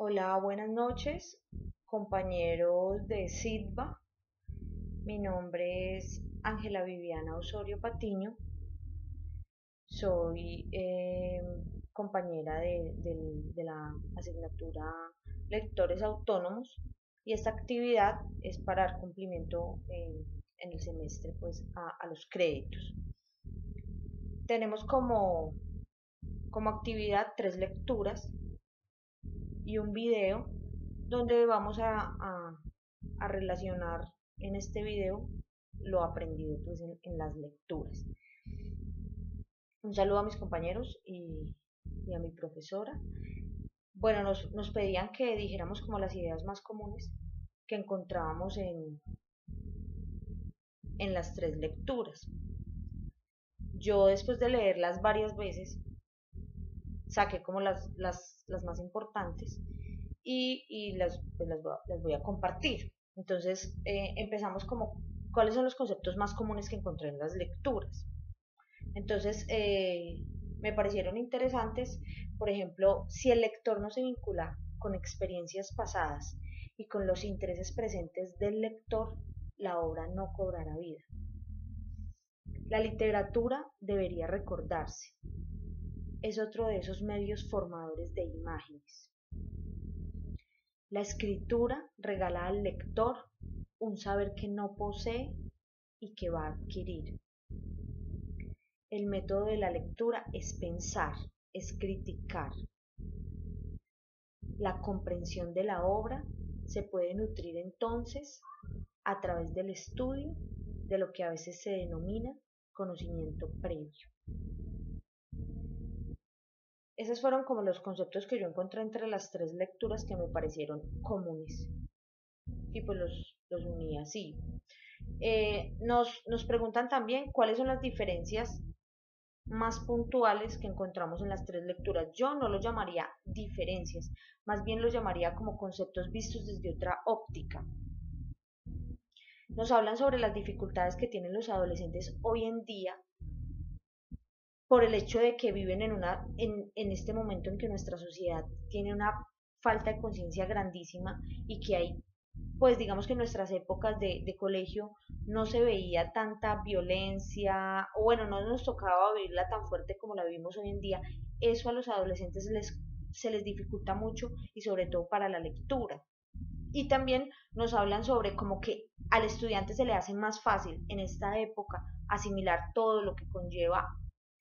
Hola, buenas noches, compañeros de SIDBA. Mi nombre es Ángela Viviana Osorio Patiño. Soy compañera de la asignatura Lectores Autónomos y esta actividad es para dar cumplimiento en el semestre pues, a los créditos. Tenemos como actividad 3 lecturas y un video donde vamos a relacionar en este video lo aprendido pues, en las lecturas. Un saludo a mis compañeros y a mi profesora. Bueno, nos pedían que dijéramos como las ideas más comunes que encontrábamos en las 3 lecturas. Yo después de leerlas varias veces saqué como las más importantes y las voy a compartir. Entonces empezamos como cuáles son los conceptos más comunes que encontré en las lecturas. Entonces me parecieron interesantes, por ejemplo, si el lector no se vincula con experiencias pasadas y con los intereses presentes del lector, la obra no cobrará vida. La literatura debería recordarse. Es otro de esos medios formadores de imágenes. La escritura regala al lector un saber que no posee y que va a adquirir. El método de la lectura es pensar, es criticar. La comprensión de la obra se puede nutrir entonces a través del estudio de lo que a veces se denomina conocimiento previo. Esos fueron como los conceptos que yo encontré entre las 3 lecturas que me parecieron comunes y pues los uní así. Nos preguntan también cuáles son las diferencias más puntuales que encontramos en las 3 lecturas. Yo no lo llamaría diferencias, más bien lo llamaría como conceptos vistos desde otra óptica. Nos hablan sobre las dificultades que tienen los adolescentes hoy en día por el hecho de que viven en este momento en que nuestra sociedad tiene una falta de conciencia grandísima y que hay, pues digamos que en nuestras épocas de colegio no se veía tanta violencia, o bueno, no nos tocaba vivirla tan fuerte como la vivimos hoy en día. Eso a los adolescentes se les dificulta mucho y sobre todo para la lectura. Y también nos hablan sobre como que al estudiante se le hace más fácil en esta época asimilar todo lo que conlleva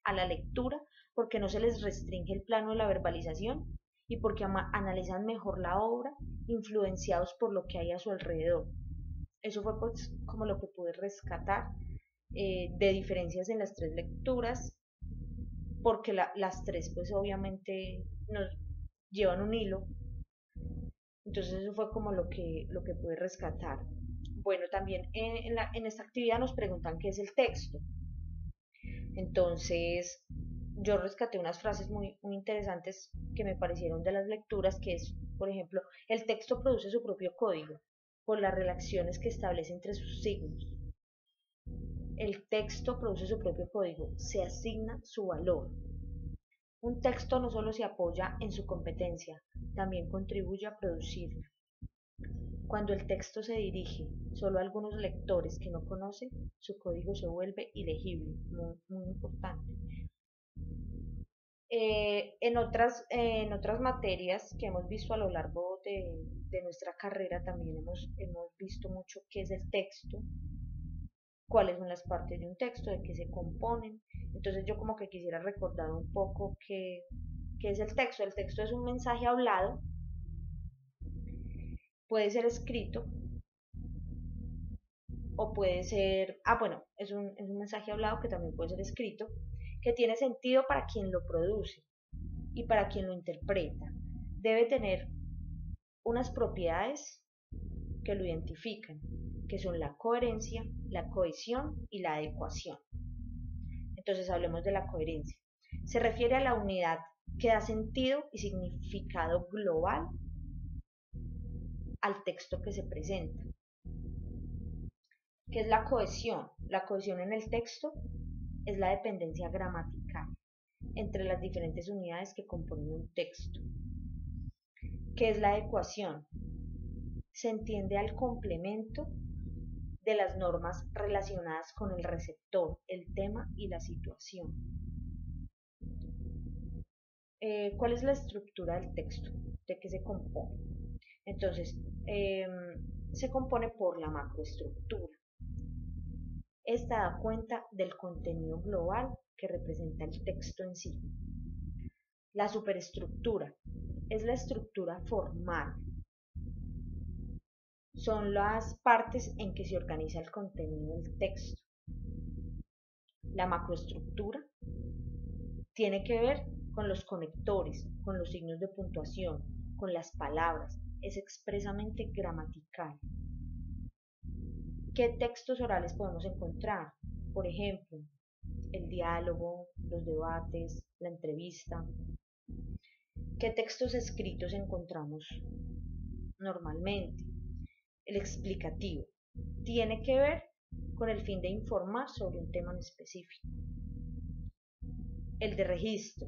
a la lectura porque no se les restringe el plano de la verbalización y porque analizan mejor la obra influenciados por lo que hay a su alrededor. Eso fue pues como lo que pude rescatar de diferencias en las 3 lecturas, porque las 3 pues obviamente nos llevan un hilo. Entonces eso fue como lo que pude rescatar. Bueno, también en esta actividad nos preguntan qué es el texto. Entonces yo rescaté unas frases muy interesantes que me parecieron de las lecturas, que es, por ejemplo, el texto produce su propio código por las relaciones que establece entre sus signos. El texto produce su propio código, se asigna su valor. Un texto no solo se apoya en su competencia, también contribuye a producirla. Cuando el texto se dirige solo a algunos lectores que no conocen, su código se vuelve ilegible, muy importante. En otras materias que hemos visto a lo largo de nuestra carrera también hemos visto mucho qué es el texto, cuáles son las partes de un texto, de qué se componen. Entonces yo como que quisiera recordar un poco qué es el texto. El texto es un mensaje hablado, puede ser escrito o puede ser, bueno, es un mensaje hablado que también puede ser escrito, que tiene sentido para quien lo produce y para quien lo interpreta. Debe tener unas propiedades que lo identifican, que son la coherencia, la cohesión y la adecuación. Entonces hablemos de la coherencia. Se refiere a la unidad que da sentido y significado global al texto que se presenta. ¿Qué es la cohesión? La cohesión en el texto es la dependencia gramatical entre las diferentes unidades que componen un texto. ¿Qué es la adecuación? Se entiende al complemento de las normas relacionadas con el receptor, el tema y la situación. ¿Cuál es la estructura del texto? ¿De qué se compone? Entonces, se compone por la macroestructura. Esta da cuenta del contenido global que representa el texto en sí. La superestructura es la estructura formal. Son las partes en que se organiza el contenido del texto. La macroestructura tiene que ver con los conectores, con los signos de puntuación, con las palabras. Es expresamente gramatical. ¿Qué textos orales podemos encontrar? Por ejemplo, el diálogo, los debates, la entrevista. ¿Qué textos escritos encontramos normalmente? El explicativo. Tiene que ver con el fin de informar sobre un tema en específico. El de registro.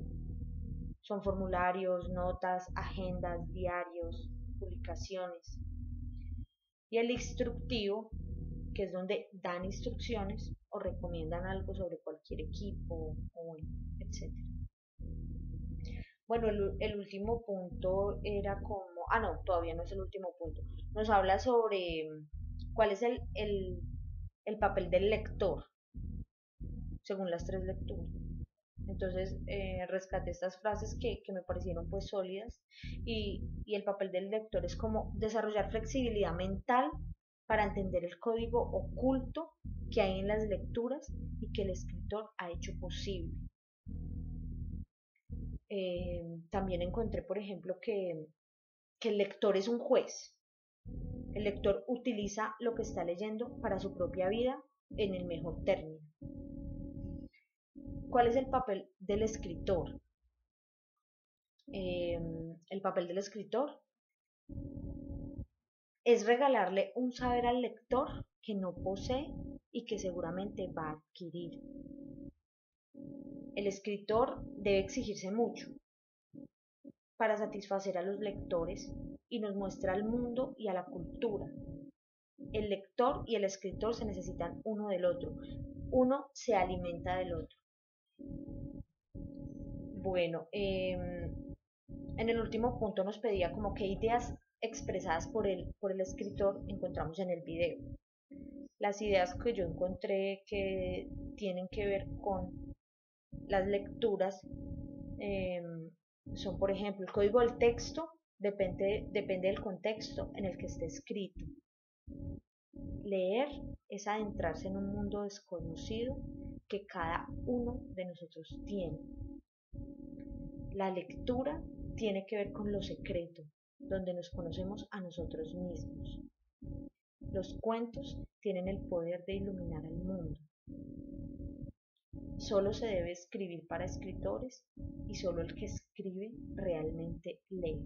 Son formularios, notas, agendas, diarios, publicaciones. Y el instructivo, que es donde dan instrucciones o recomiendan algo sobre cualquier equipo, o etc. Bueno, el último punto era como, no, todavía no es el último punto. Nos habla sobre cuál es el papel del lector, según las 3 lecturas. Entonces rescaté estas frases que me parecieron pues sólidas y el papel del lector es como desarrollar flexibilidad mental para entender el código oculto que hay en las lecturas y que el escritor ha hecho posible. También encontré, por ejemplo, que el lector es un juez. El lector utiliza lo que está leyendo para su propia vida en el mejor término. ¿Cuál es el papel del escritor? El papel del escritor es regalarle un saber al lector que no posee y que seguramente va a adquirir. El escritor debe exigirse mucho para satisfacer a los lectores y nos muestra al mundo y a la cultura. El lector y el escritor se necesitan uno del otro. Uno se alimenta del otro. Bueno, en el último punto nos pedía como qué ideas expresadas por el escritor encontramos en el video. Las ideas que yo encontré que tienen que ver con las lecturas son, por ejemplo, el código del texto depende del contexto en el que esté escrito. Leer es adentrarse en un mundo desconocido que cada uno de nosotros tiene. La lectura tiene que ver con lo secreto, donde nos conocemos a nosotros mismos. Los cuentos tienen el poder de iluminar al mundo. Solo se debe escribir para escritores y solo el que escribe realmente lee.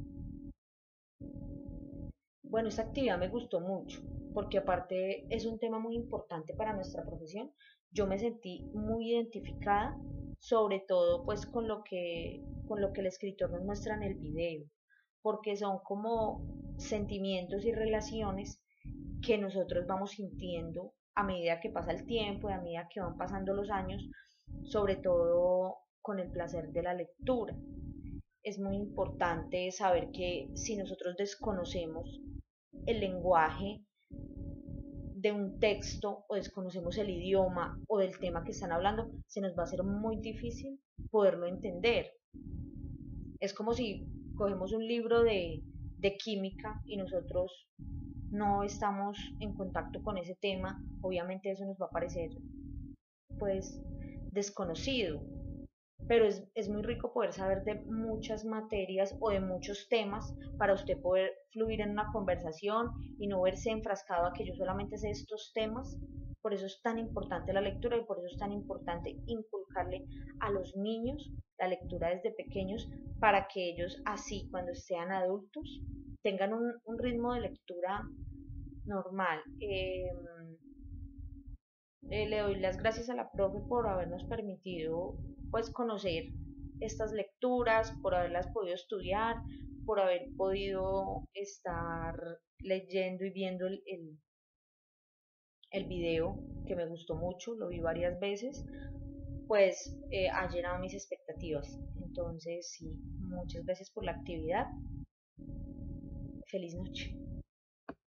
Bueno, esta actividad me gustó mucho porque aparte es un tema muy importante para nuestra profesión. Yo me sentí muy identificada, sobre todo pues con lo que el escritor nos muestra en el video, porque son como sentimientos y relaciones que nosotros vamos sintiendo a medida que pasa el tiempo y a medida que van pasando los años, sobre todo con el placer de la lectura. Es muy importante saber que si nosotros desconocemos el lenguaje de un texto o desconocemos el idioma o del tema que están hablando, se nos va a hacer muy difícil poderlo entender. Es como si cogemos un libro de química y nosotros no estamos en contacto con ese tema, obviamente eso nos va a parecer pues desconocido, pero es muy rico poder saber de muchas materias o de muchos temas para usted poder fluir en una conversación y no verse enfrascado a que yo solamente sé estos temas. Por eso es tan importante la lectura y por eso es tan importante inculcarle a los niños la lectura desde pequeños para que ellos así cuando sean adultos tengan un ritmo de lectura normal. Le doy las gracias a la profe por habernos permitido pues conocer estas lecturas, por haberlas podido estudiar, por haber podido estar leyendo y viendo el video, que me gustó mucho, lo vi varias veces, pues ha llenado mis expectativas. Entonces, sí, muchas gracias por la actividad. Feliz noche.